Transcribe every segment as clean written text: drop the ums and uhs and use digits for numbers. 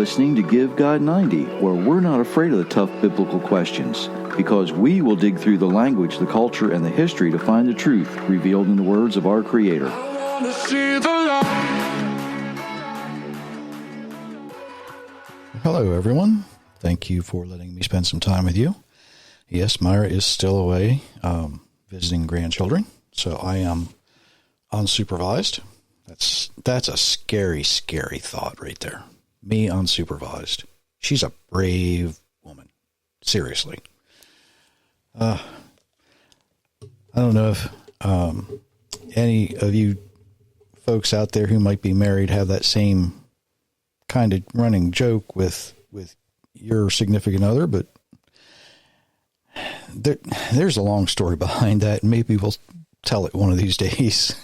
listening to Give God 90, where we're not afraid of the tough biblical questions, because we will dig through the language, the culture, and the history to find the truth revealed in the words of our Creator. Hello, everyone. Thank you for letting me spend some time with you. Yes, Myra is still away visiting grandchildren, so I am unsupervised. That's a scary, scary thought right there. Me unsupervised. She's a brave woman. Seriously. I don't know if any of you folks out there who might be married have that same kind of running joke with your significant other, but there's a long story behind that, and maybe we'll tell it one of these days.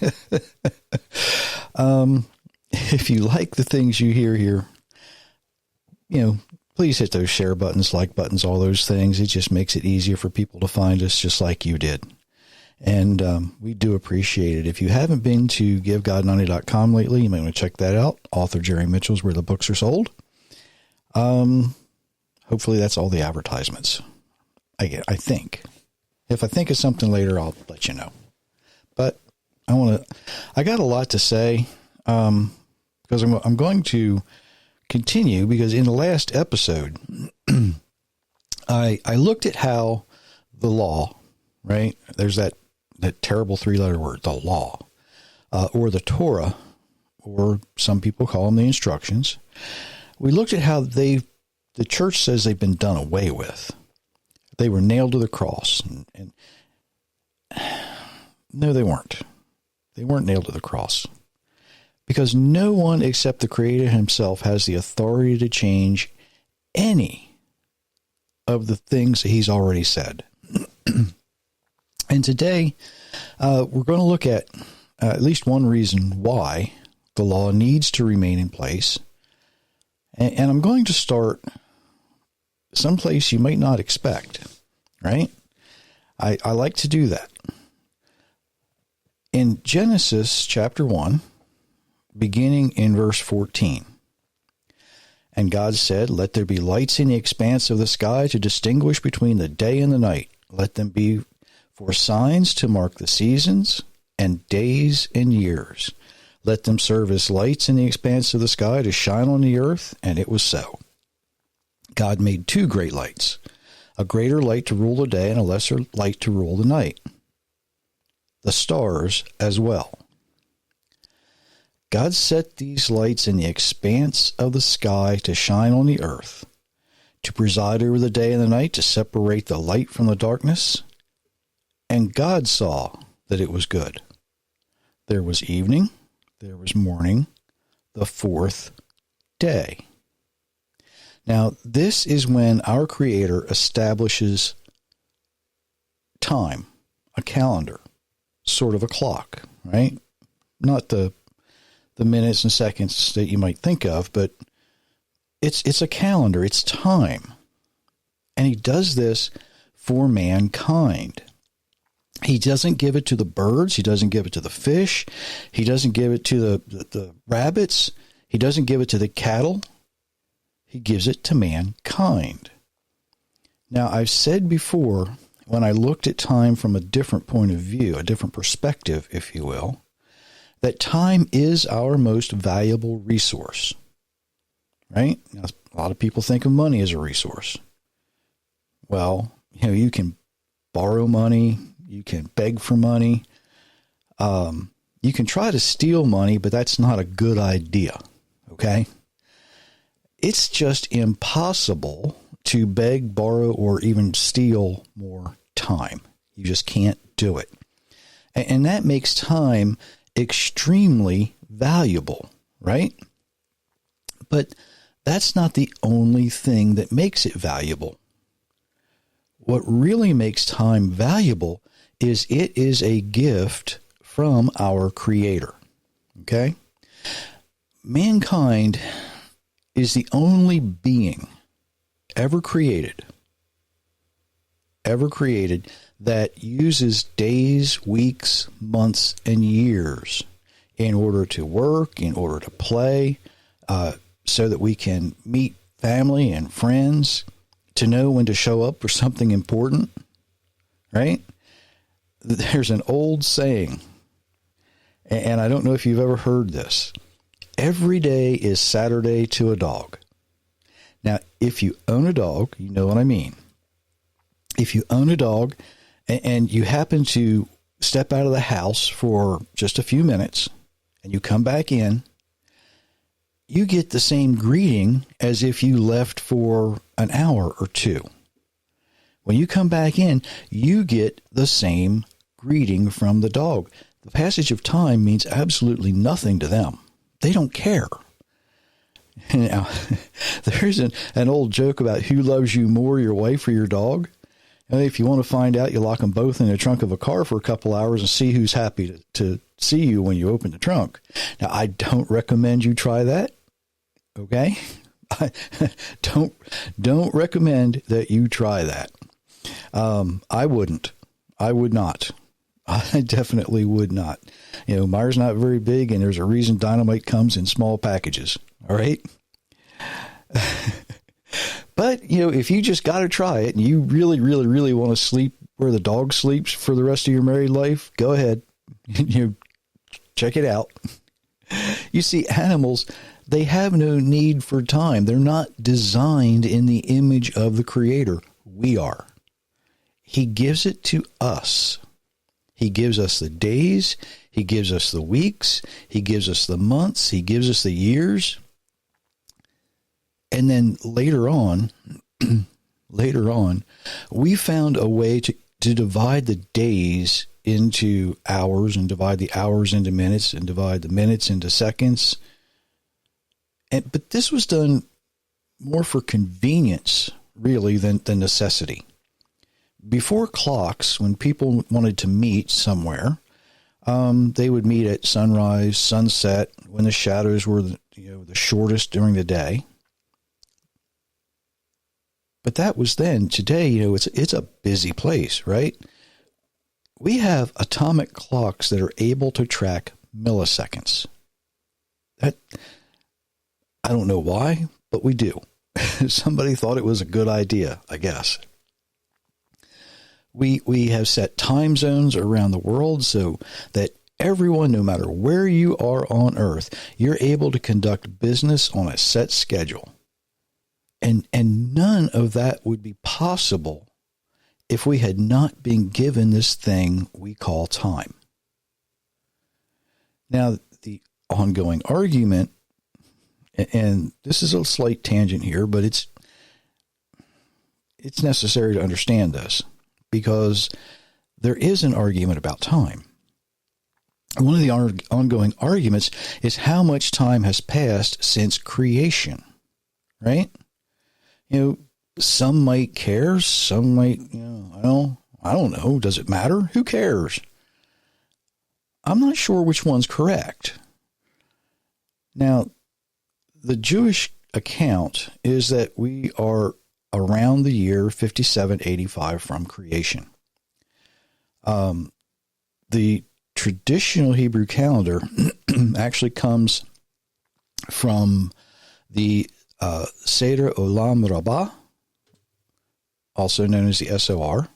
If you like the things you hear here, please hit those share buttons, like buttons, all those things. It just makes it easier for people to find us just like you did. And we do appreciate it. If you haven't been to givegod90.com lately, you might want to check that out. Author Jerry Mitchell's where the books are sold. Hopefully that's all the advertisements. I think. If I think of something later, I'll let you know. But I got a lot to say, because I'm going to continue, because in the last episode, I looked at how the law, right? There's that terrible 3-letter word, the law, or the Torah, or some people call them the instructions. We looked at how the church says they've been done away with. They were nailed to the cross, and no, they weren't. They weren't nailed to the cross, because no one except the Creator himself has the authority to change any of the things that he's already said. And today, we're going to look at least one reason why the law needs to remain in place. And I'm going to start someplace you might not expect, right? I like to do that. In Genesis chapter 1, beginning in verse 14, and God said, "Let there be lights in the expanse of the sky to distinguish between the day and the night. Let them be for signs to mark the seasons and days and years. Let them serve as lights in the expanse of the sky to shine on the earth." And it was so. God made 2 great lights, a greater light to rule the day and a lesser light to rule the night, the stars as well. God set these lights in the expanse of the sky to shine on the earth, to preside over the day and the night, to separate the light from the darkness. And God saw that it was good. There was evening, there was morning, the 4th day. Now, this is when our Creator establishes time, a calendar, sort of a clock, right? Not the minutes and seconds that you might think of, but it's a calendar, it's time. And he does this for mankind. He doesn't give it to the birds, he doesn't give it to the fish, he doesn't give it to the rabbits, he doesn't give it to the cattle. He gives it to mankind. Now, I've said before, when I looked at time from a different point of view, a different perspective, if you will, that time is our most valuable resource, right? Now, a lot of people think of money as a resource. Well, you can borrow money, you can beg for money, you can try to steal money, but that's not a good idea, okay? It's just impossible to beg, borrow, or even steal more time. You just can't do it. And that makes time extremely valuable, right? But that's not the only thing that makes it valuable. What really makes time valuable is it is a gift from our Creator, okay? Mankind is the only being ever created that uses days, weeks, months, and years in order to work, in order to play, so that we can meet family and friends, to know when to show up for something important, right? There's an old saying, and I don't know if you've ever heard this. Every day is Saturday to a dog. Now, if you own a dog, you know what I mean. If you own a dog and you happen to step out of the house for just a few minutes and you come back in, you get the same greeting as if you left for an hour or two. When you come back in, you get the same greeting from the dog. The passage of time means absolutely nothing to them. They don't care. Now, there's an old joke about who loves you more, your wife or your dog. And if you want to find out, you lock them both in the trunk of a car for a couple hours and see who's happy to see you when you open the trunk. Now, I don't recommend you try that. Okay? I don't recommend that you try that. I wouldn't. I would not. I definitely would not. You know, Meyer's not very big, and there's a reason dynamite comes in small packages. All right? But, you know, if you just got to try it and you really, really, really want to sleep where the dog sleeps for the rest of your married life, go ahead. You know, check it out. You see, animals, they have no need for time. They're not designed in the image of the Creator. We are. He gives it to us. He gives us the days. He gives us the weeks. He gives us the months. He gives us the years. And then later on, we found a way to divide the days into hours and divide the hours into minutes and divide the minutes into seconds. But this was done more for convenience, really, than necessity. Before clocks, when people wanted to meet somewhere, they would meet at sunrise, sunset, when the shadows were the shortest during the day. But that was then. Today, it's a busy place, right? We have atomic clocks that are able to track milliseconds. I don't know why, but we do. Somebody thought it was a good idea, I guess. We have set time zones around the world so that everyone, no matter where you are on Earth, you're able to conduct business on a set schedule. And none of that would be possible if we had not been given this thing we call time. Now, the ongoing argument, and this is a slight tangent here, but it's necessary to understand this, because there is an argument about time. One of the ongoing arguments is how much time has passed since creation, right? Some might care, some might, I don't know. Does it matter? Who cares? I'm not sure which one's correct. Now, the Jewish account is that we are around the year 5785 from creation. The traditional Hebrew calendar actually comes from the Seder Olam Rabbah, also known as the SOR.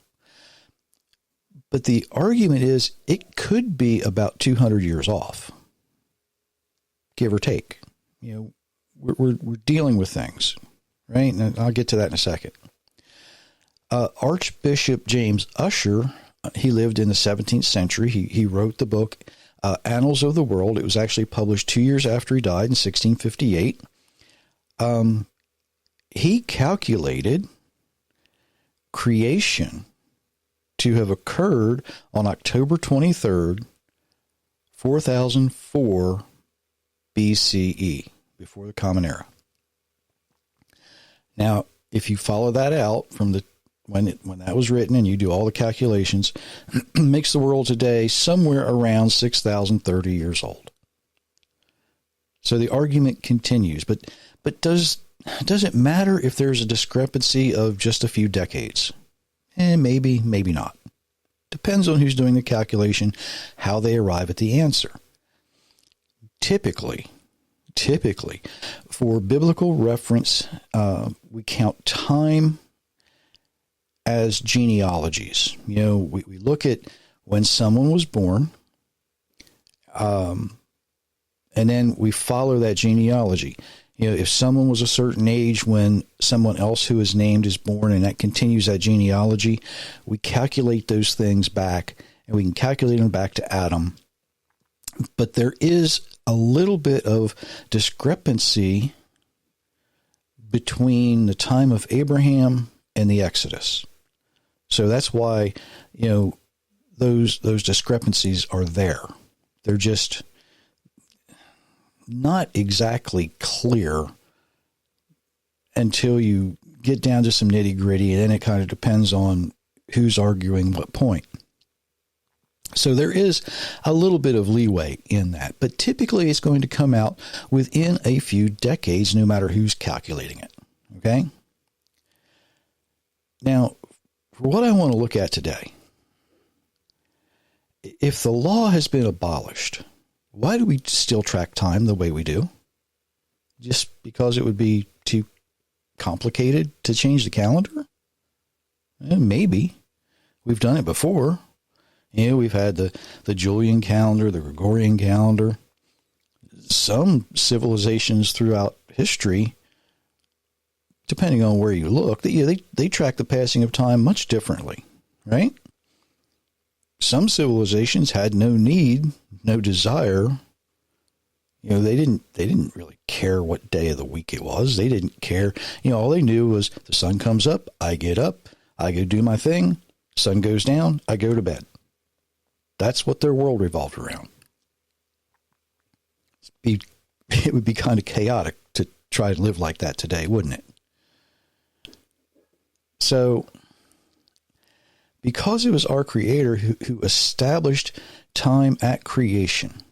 But the argument is it could be about 200 years off, give or take. We're dealing with things, right? And I'll get to that in a second. Archbishop James Ussher, he lived in the 17th century. He wrote the book Annals of the World. It was actually published 2 years after he died in 1658. He calculated creation to have occurred on October 23rd, 4004 BCE, before the Common Era. Now, if you follow that out from when that was written and you do all the calculations, makes the world today somewhere around 6,030 years old. So the argument continues, but does it matter if there's a discrepancy of just a few decades? Maybe, maybe not. Depends on who's doing the calculation, how they arrive at the answer. Typically, typically, for biblical reference, we count time as genealogies. We look at when someone was born, and then we follow that genealogy. If someone was a certain age when someone else who is named is born, and that continues that genealogy, we calculate those things back, and we can calculate them back to Adam. But there is a little bit of discrepancy between the time of Abraham and the Exodus. So that's why, those discrepancies are there. They're just not exactly clear until you get down to some nitty gritty, and then it kind of depends on who's arguing what point. So there is a little bit of leeway in that, but typically it's going to come out within a few decades, no matter who's calculating it. Okay? Now, for what I want to look at today, if the law has been abolished, why do we still track time the way we do? Just because it would be too complicated to change the calendar? Maybe. We've done it before. We've had the Julian calendar, the Gregorian calendar. Some civilizations throughout history, depending on where you look, they track the passing of time much differently, right? Some civilizations had no need, no desire. They didn't really care what day of the week it was. They didn't care. All they knew was the sun comes up, I get up, I go do my thing. Sun goes down, I go to bed. That's what their world revolved around. It would be kind of chaotic to try to live like that today, wouldn't it? So, because it was our Creator who established time at creation,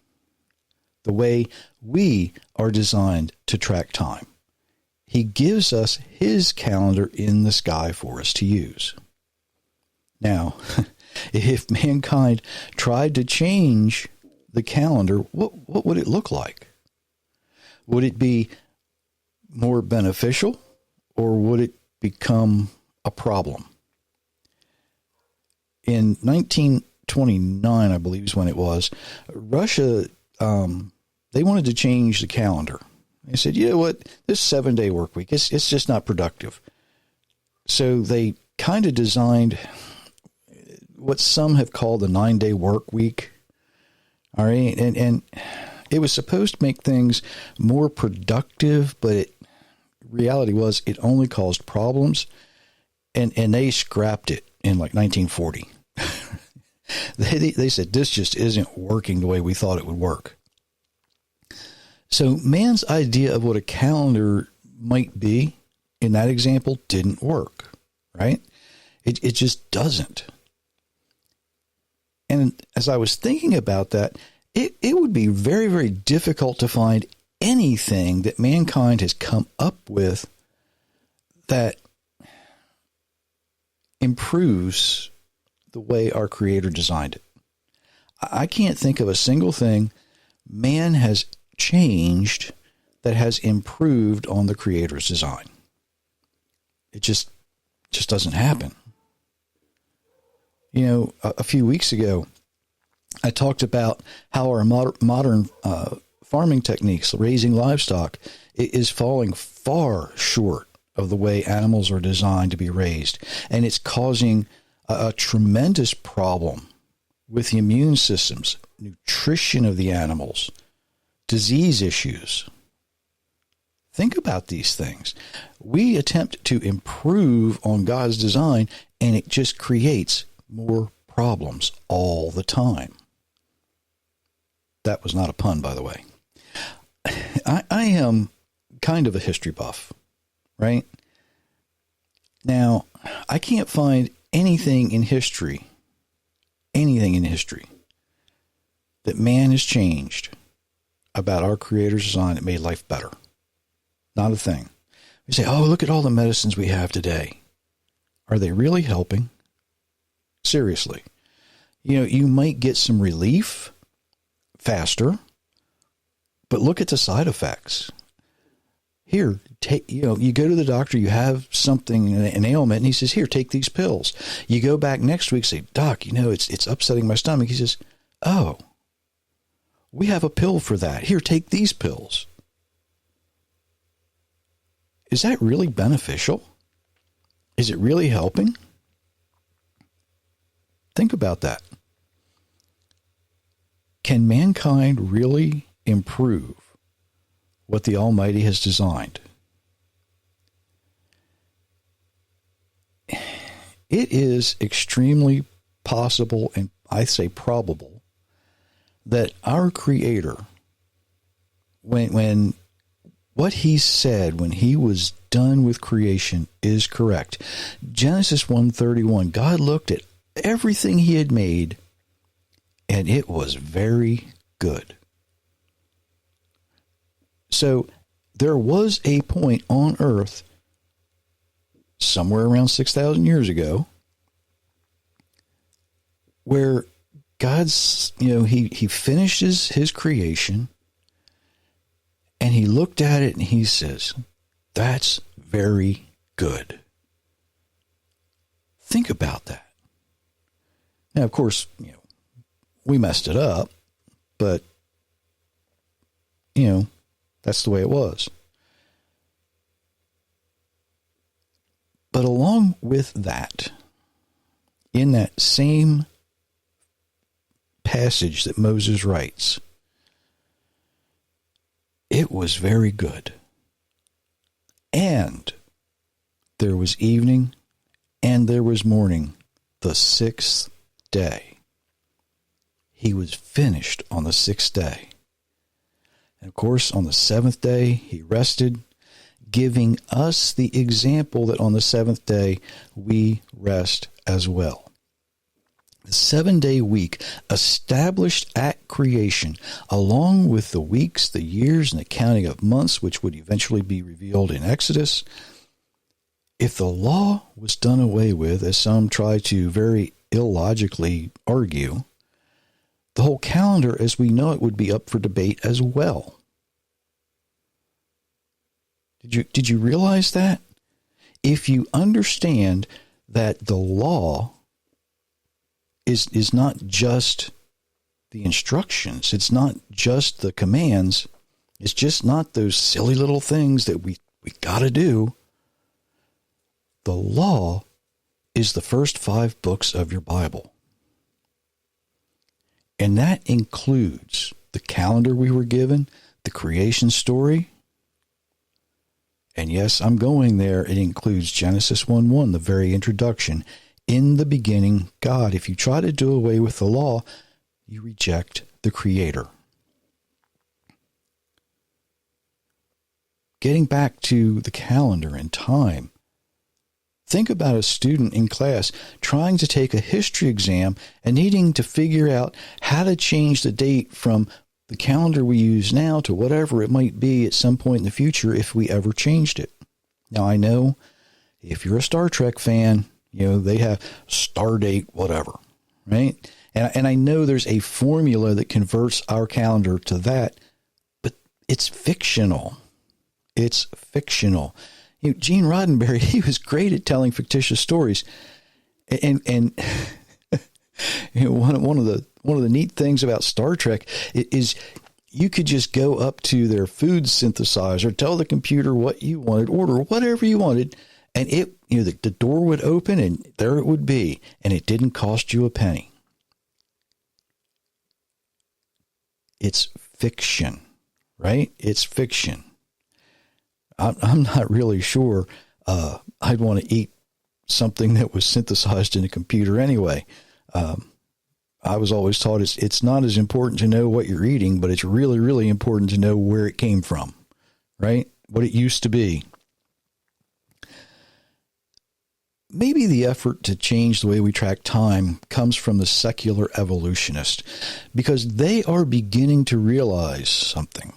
the way we are designed to track time, He gives us His calendar in the sky for us to use. Now, if mankind tried to change the calendar, what would it look like? Would it be more beneficial, or would it become a problem? In 1929, I believe is when it was, Russia, they wanted to change the calendar. They said, you know what, this 7-day work week, it's just not productive. So they kind of designed what some have called the 9-day work week. All right. And it was supposed to make things more productive, but reality was it only caused problems. And they scrapped it in like 1940. They said, this just isn't working the way we thought it would work. So man's idea of what a calendar might be in that example didn't work, right? It just doesn't. And as I was thinking about that, it would be very, very difficult to find anything that mankind has come up with that improves the way our Creator designed it. I can't think of a single thing man has changed that has improved on the Creator's design. It just doesn't happen. A few weeks ago, I talked about how our modern farming techniques, raising livestock, is falling far short of the way animals are designed to be raised. And it's causing a tremendous problem with the immune systems, nutrition of the animals, disease issues. Think about these things. We attempt to improve on God's design, and it just creates more problems all the time. That was not a pun, by the way. I am kind of a history buff, right? Now, I can't find anything in history that man has changed about our Creator's design that made life better. Not a thing. We say, oh, look at all the medicines we have today. Are they really helping? Seriously. You might get some relief faster, But look at the side effects. Here, take, you go to the doctor, you have something, an ailment, and he says, here, take these pills. You go back next week, say, Doc, it's upsetting my stomach. He says, oh, we have a pill for that. Here, take these pills. Is that really beneficial? Is it really helping? Think about that. Can mankind really improve what the Almighty has designed? It is extremely possible, and I say probable, that our Creator, when what he said when he was done with creation is correct. Genesis 1:31, God looked at everything he had made, and it was very good. So there was a point on earth somewhere around 6,000 years ago where God's, he finishes his creation, and he looked at it and he says, that's very good. Think about that. Now, of course, we messed it up, but, that's the way it was. But along with that, in that same passage that Moses writes, it was very good. And there was evening and there was morning, the sixth day. He was finished on the sixth day. And of course, on the seventh day, he rested, giving us the example that on the seventh day, we rest as well. The 7-day week established at creation, along with the weeks, the years, and the counting of months, which would eventually be revealed in Exodus. If the law was done away with, as some try to very illogically argue, the whole calendar as we know it would be up for debate as well. Did you realize that? If you understand that the law is not just the instructions, it's not just the commands, it's just not those silly little things that we got to do. The law is the first 5 books of your Bible. And that includes the calendar we were given, the creation story. And yes, I'm going there. It includes Genesis 1:1, the very introduction. In the beginning, God. If you try to do away with the law, you reject the Creator. Getting back to the calendar and time, think about a student in class trying to take a history exam and needing to figure out how to change the date from the calendar we use now to whatever it might be at some point in the future if we ever changed it. Now, I know if you're a Star Trek fan, they have star date, whatever, right? And I know there's a formula that converts our calendar to that, but it's fictional. It's fictional. Gene Roddenberry, he was great at telling fictitious stories. And one of the neat things about Star Trek is you could just go up to their food synthesizer, tell the computer what you wanted, order whatever you wanted, and the door would open and there it would be, and it didn't cost you a penny. It's fiction, right? It's fiction. I'm not really sure I'd want to eat something that was synthesized in a computer anyway. I was always taught it's not as important to know what you're eating, but it's really, really important to know where it came from, right? What it used to be. Maybe the effort to change the way we track time comes from the secular evolutionist, because they are beginning to realize something.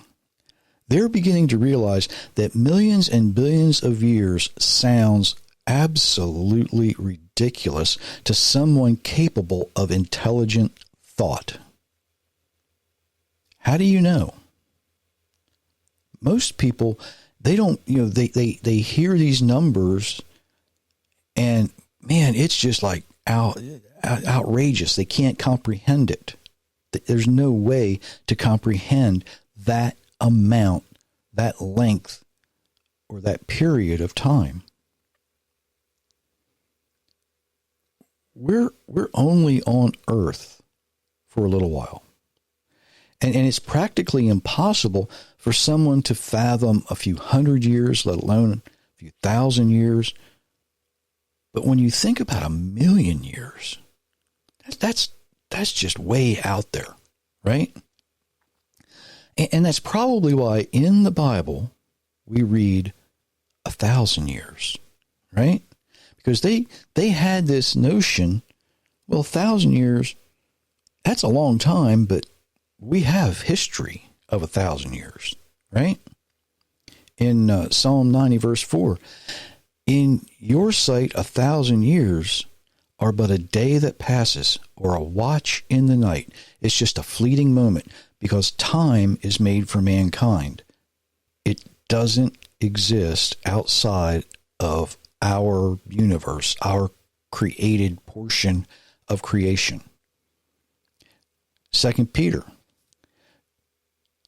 They're beginning to realize that millions and billions of years sounds absolutely ridiculous to someone capable of intelligent thought. How do you know? most people, they don't, they hear these numbers and man, it's just like outrageous. They can't comprehend it. There's no way to comprehend that amount, that length, or that period of time. We're only on Earth for a little while. And it's practically impossible for someone to fathom a few hundred years, let alone a few thousand years. But when you think about 1,000,000 years, that's just way out there, right? And that's probably why in the Bible we read 1,000 years, right? Because they had this notion, well, 1,000 years, that's a long time, but we have history of 1,000 years, right? In Psalm 90, verse 4, in your sight 1,000 years are but a day that passes, or a watch in the night. It's just a fleeting moment, because time is made for mankind. It doesn't exist outside of our universe, our created portion of creation. 2 Peter,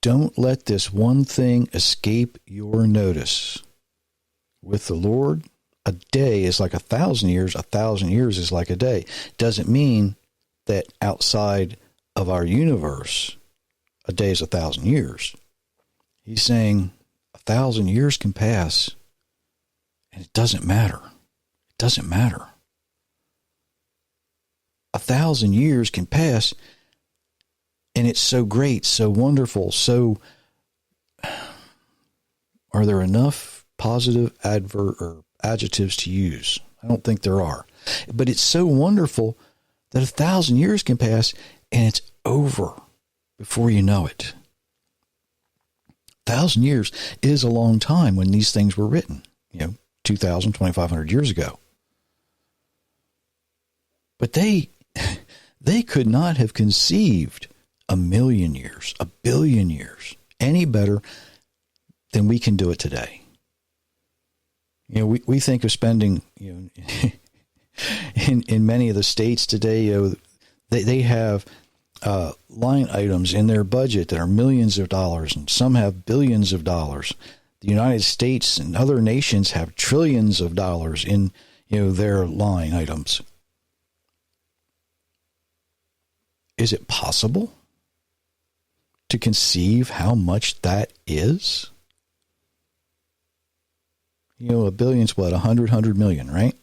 don't let this one thing escape your notice. With the Lord, a day is like 1,000 years. 1,000 years is like a day. Doesn't mean that outside of our universe, a day is 1,000 years. He's saying 1,000 years can pass, and it doesn't matter. It doesn't matter. 1,000 years can pass, and it's so great, so wonderful, so... Are there enough positive adjectives to use? I don't think there are. But it's so wonderful that 1,000 years can pass, and it's over before you know it. 1,000 years is a long time when these things were written, 2,000, 2,500 years ago. But they could not have conceived 1,000,000 years, 1,000,000,000 years, any better than we can do it today. We think of spending, in many of the states today, they have line items in their budget that are millions of dollars, and some have billions of dollars. The United States and other nations have trillions of dollars in, their line items. Is it possible to conceive how much that is? A billion's what? 100 million, right?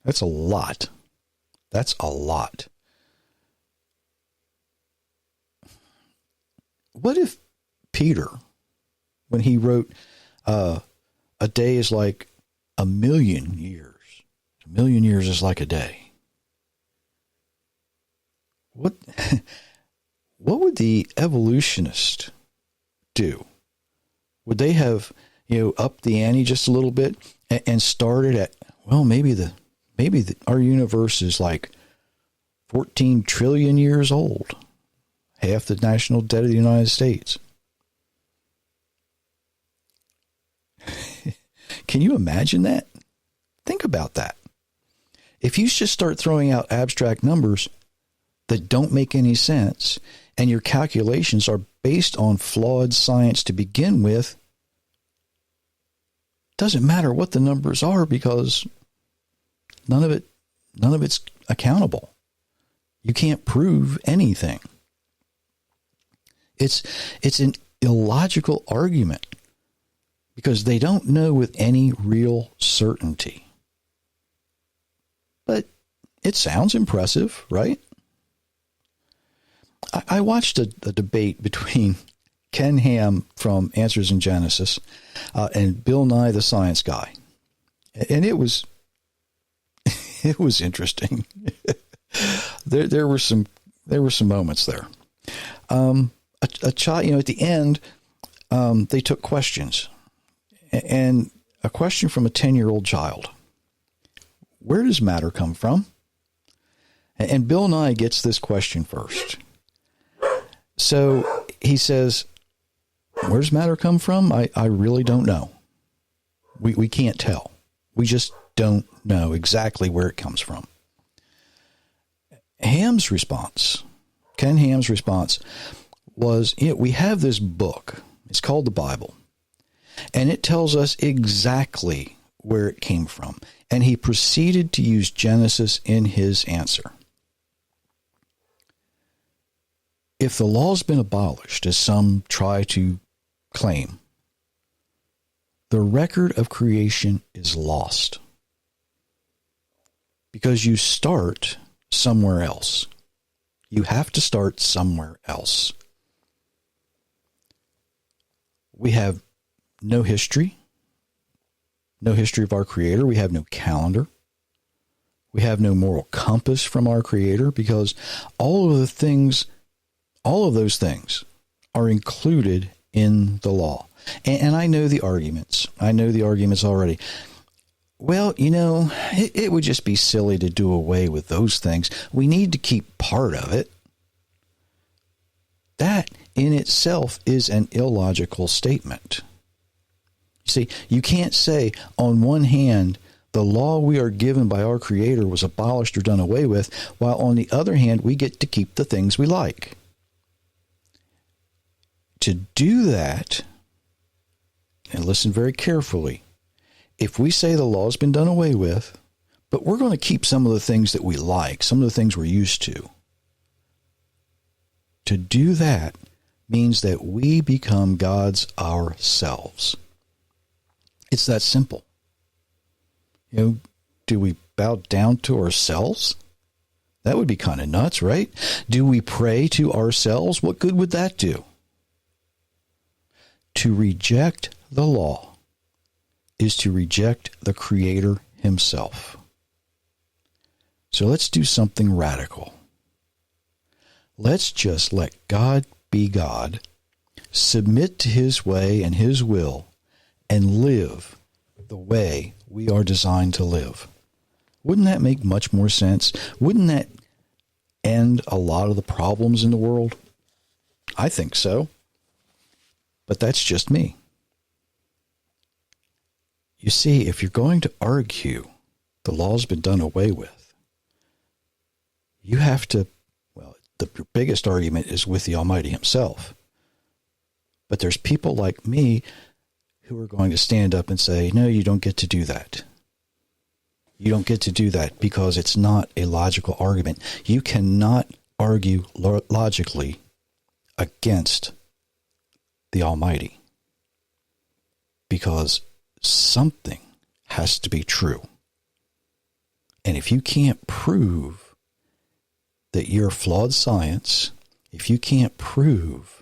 That's a lot. That's a lot. What if Peter, when he wrote, a day is like 1,000,000 years. 1,000,000 years is like a day. What would the evolutionist do? Would they have, upped the ante just a little bit and started at, well, maybe our universe is like 14 trillion years old, half the national debt of the United States. Can you imagine that? Think about that. If you just start throwing out abstract numbers that don't make any sense, and your calculations are based on flawed science to begin with, doesn't matter what the numbers are, because none of it's accountable. You can't prove anything. It's an illogical argument, because they don't know with any real certainty. But it sounds impressive, right? I watched a debate between Ken Ham from Answers in Genesis and Bill Nye the Science Guy, and it was interesting. there were some moments there. A child, at the end, they took questions, and a question from a 10-year-old child: where does matter come from? And Bill Nye gets this question first. So he says, Where's matter come from? I really don't know. We can't tell. We just don't know exactly where it comes from. Ham's response, Ken Ham's response was, we have this book. It's called the Bible. And it tells us exactly where it came from. And he proceeded to use Genesis in his answer. If the law's been abolished, as some try to claim, the record of creation is lost. Because you start somewhere else. You have to start somewhere else. We have no history of our Creator. We have no calendar. We have no moral compass from our Creator, because all of those things are included in the law. And I know the arguments. I know the arguments already. Well, it would just be silly to do away with those things. We need to keep part of it. That in itself is an illogical statement. You see, you can't say, on one hand, the law we are given by our Creator was abolished or done away with, while on the other hand, we get to keep the things we like. To do that, and listen very carefully, if we say the law's been done away with, but we're going to keep some of the things that we like, some of the things we're used to do that means that we become gods ourselves. It's that simple. Do we bow down to ourselves? That would be kind of nuts, right? Do we pray to ourselves? What good would that do? To reject the law is to reject the Creator himself. So let's do something radical. Let's just let God be God, submit to his way and his will, and live the way we are designed to live. Wouldn't that make much more sense? Wouldn't that end a lot of the problems in the world? I think so. But that's just me. You see, if you're going to argue the law's been done away with, you have to, the biggest argument is with the Almighty himself. But there's people like me who are going to stand up and say, no, you don't get to do that. You don't get to do that because it's not a logical argument. You cannot argue logically against the Almighty, because something has to be true. And if you can't prove that your flawed science, if you can't prove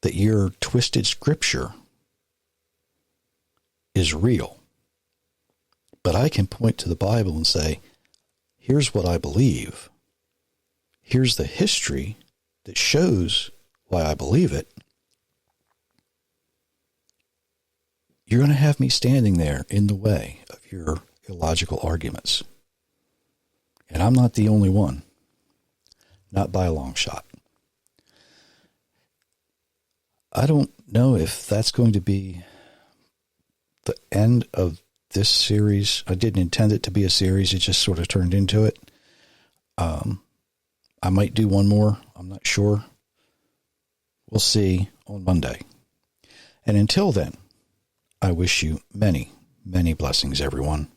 that your twisted scripture is real, but I can point to the Bible and say, here's what I believe. Here's the history that shows why I believe it. You're going to have me standing there in the way of your illogical arguments. And I'm not the only one. Not by a long shot. I don't know if that's going to be the end of this series. I didn't intend it to be a series. It just sort of turned into it. I might do one more. I'm not sure. We'll see on Monday. And until then, I wish you many, many blessings, everyone.